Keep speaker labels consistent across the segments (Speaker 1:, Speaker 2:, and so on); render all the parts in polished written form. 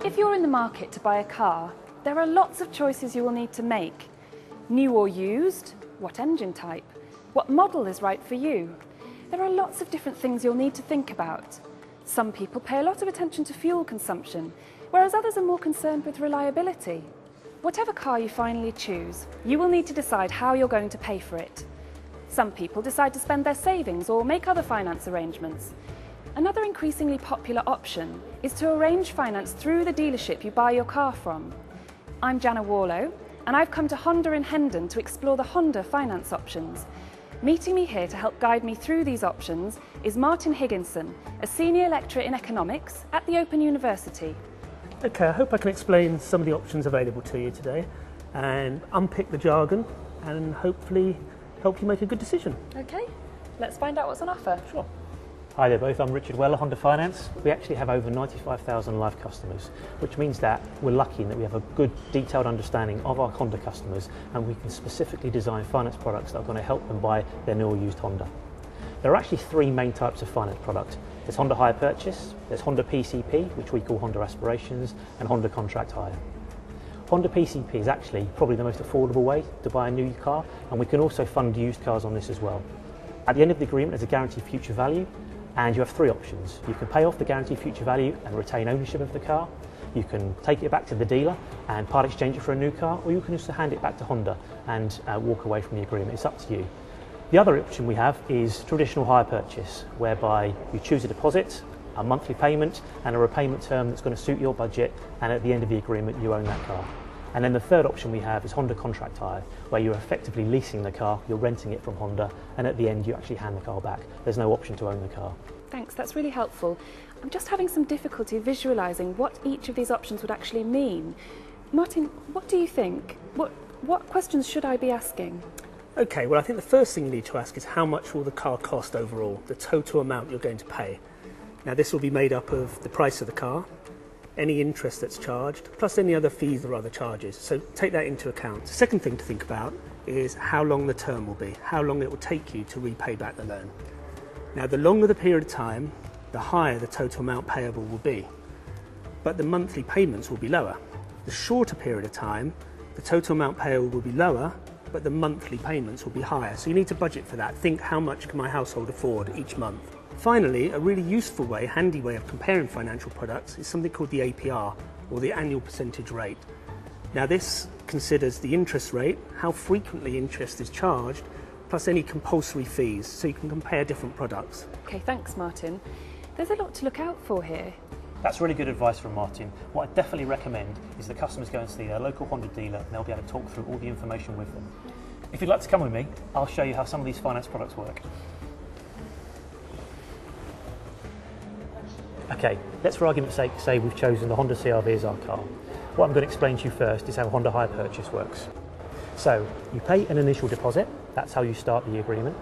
Speaker 1: If you're in the market to buy a car, there are lots of choices you will need to make. New or used? What engine type? What model is right for you? There are lots of different things you'll need to think about. Some people pay a lot of attention to fuel consumption, whereas others are more concerned with reliability. Whatever car you finally choose, you will need to decide how you're going to pay for it. Some people decide to spend their savings or make other finance arrangements. Another increasingly popular option is to arrange finance through the dealership you buy your car from. I'm Jana Warlow, and I've come to Honda in Hendon to explore the Honda finance options. Meeting me here to help guide me through these options is Martin Higginson, a senior lecturer in economics at the Open University.
Speaker 2: Okay, I hope I can explain some of the options available to you today and unpick the jargon and hopefully help you make a good decision.
Speaker 1: Okay, let's find out what's on offer.
Speaker 2: Sure.
Speaker 3: Hi there both, I'm Richard Weller, Honda Finance. We actually have over 95,000 live customers, which means that we're lucky in that we have a good detailed understanding of our Honda customers, and we can specifically design finance products that are going to help them buy their new or used Honda. There are actually three main types of finance product. There's Honda Hire Purchase, there's Honda PCP, which we call Honda Aspirations, and Honda Contract Hire. Honda PCP is actually probably the most affordable way to buy a new car, and we can also fund used cars on this as well. At the end of the agreement, there's a guaranteed future value, and you have three options. You can pay off the guaranteed future value and retain ownership of the car. You can take it back to the dealer and part exchange it for a new car, or you can just hand it back to Honda and walk away from the agreement. It's up to you. The other option we have is traditional hire purchase, whereby you choose a deposit, a monthly payment, and a repayment term that's going to suit your budget, and at the end of the agreement you own that car. And then the third option we have is Honda Contract Hire, where you're effectively leasing the car, you're renting it from Honda, and at the end you actually hand the car back. There's no option to own the car.
Speaker 1: Thanks, that's really helpful. I'm just having some difficulty visualising what each of these options would actually mean. Martin, what do you think? What questions should I be asking?
Speaker 2: Okay, well I think the first thing you need to ask is how much will the car cost overall, the total amount you're going to pay. Now this will be made up of the price of the car, any interest that's charged, plus any other fees or other charges. So take that into account. The second thing to think about is how long the term will be, how long it will take you to repay back the loan. Now the longer the period of time, the higher the total amount payable will be, but the monthly payments will be lower. The shorter period of time, the total amount payable will be lower, but the monthly payments will be higher. So you need to budget for that. Think, how much can my household afford each month? Finally, a really useful way, handy way of comparing financial products is something called the APR, or the annual percentage rate. Now this considers the interest rate, how frequently interest is charged, plus any compulsory fees, so you can compare different products.
Speaker 1: Okay, thanks Martin. There's a lot to look out for here.
Speaker 3: That's really good advice from Martin. What I definitely recommend is the customers go and see their local Honda dealer, and they'll be able to talk through all the information with them. If you'd like to come with me, I'll show you how some of these finance products work. Okay, let's for argument's sake say we've chosen the Honda CR-V as our car. What I'm going to explain to you first is how Honda Hire Purchase works. So, you pay an initial deposit, that's how you start the agreement.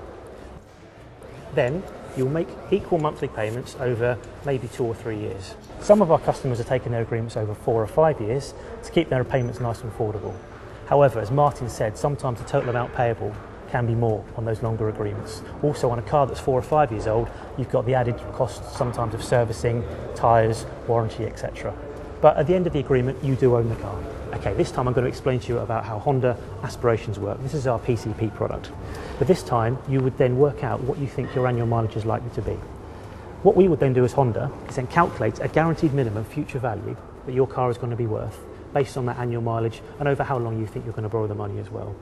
Speaker 3: Then, you'll make equal monthly payments over maybe 2 or 3 years. Some of our customers are taking their agreements over 4 or 5 years to keep their payments nice and affordable. However, as Martin said, sometimes the total amount payable can be more on those longer agreements. Also, on a car that's 4 or 5 years old, you've got the added costs sometimes of servicing, tyres, warranty, etc. But at the end of the agreement, you do own the car. Okay, this time I'm going to explain to you about how Honda Aspirations work. This is our PCP product. But this time, you would then work out what you think your annual mileage is likely to be. What we would then do as Honda is then calculate a guaranteed minimum future value that your car is going to be worth based on that annual mileage and over how long you think you're going to borrow the money as well.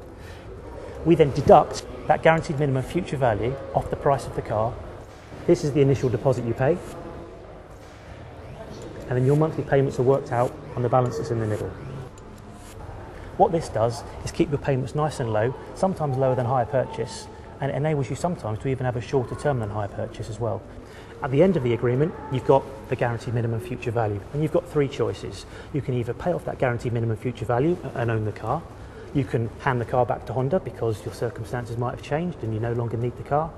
Speaker 3: We then deduct that guaranteed minimum future value off the price of the car. This is the initial deposit you pay, and then your monthly payments are worked out on the balance that's in the middle. What this does is keep your payments nice and low, sometimes lower than hire purchase, and it enables you sometimes to even have a shorter term than hire purchase as well. At the end of the agreement, you've got the guaranteed minimum future value, and you've got 3 choices. You can either pay off that guaranteed minimum future value and own the car. You can hand the car back to Honda because your circumstances might have changed and you no longer need the car.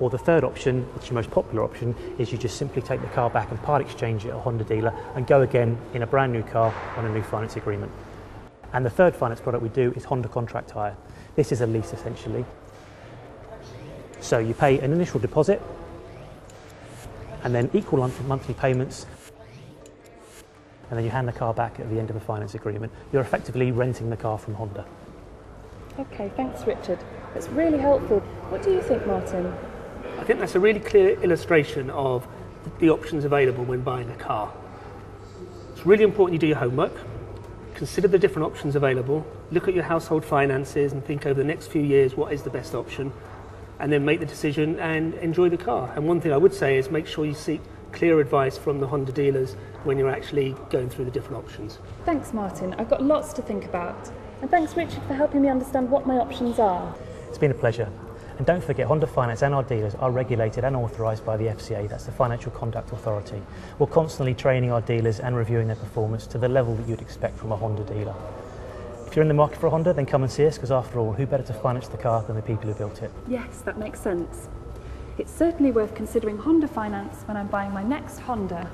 Speaker 3: Or the third option, which is the most popular option, is you just simply take the car back and part exchange it at a Honda dealer and go again in a brand new car on a new finance agreement. And the third finance product we do is Honda Contract Hire. This is a lease essentially. So you pay an initial deposit and then equal monthly payments, and then you hand the car back at the end of the finance agreement. You're effectively renting the car from Honda.
Speaker 1: Okay, thanks Richard. That's really helpful. What do you think, Martin?
Speaker 2: I think that's a really clear illustration of the options available when buying a car. It's really important you do your homework, consider the different options available, look at your household finances and think over the next few years what is the best option, and then make the decision and enjoy the car. And one thing I would say is make sure you seek clear advice from the Honda dealers when you're actually going through the different options.
Speaker 1: Thanks, Martin. I've got lots to think about. And thanks, Richard, for helping me understand what my options are.
Speaker 3: It's been a pleasure. And don't forget, Honda Finance and our dealers are regulated and authorised by the FCA, that's the Financial Conduct Authority. We're constantly training our dealers and reviewing their performance to the level that you'd expect from a Honda dealer. If you're in the market for a Honda, then come and see us, because after all, who better to finance the car than the people who built it?
Speaker 1: Yes, that makes sense. It's certainly worth considering Honda Finance when I'm buying my next Honda.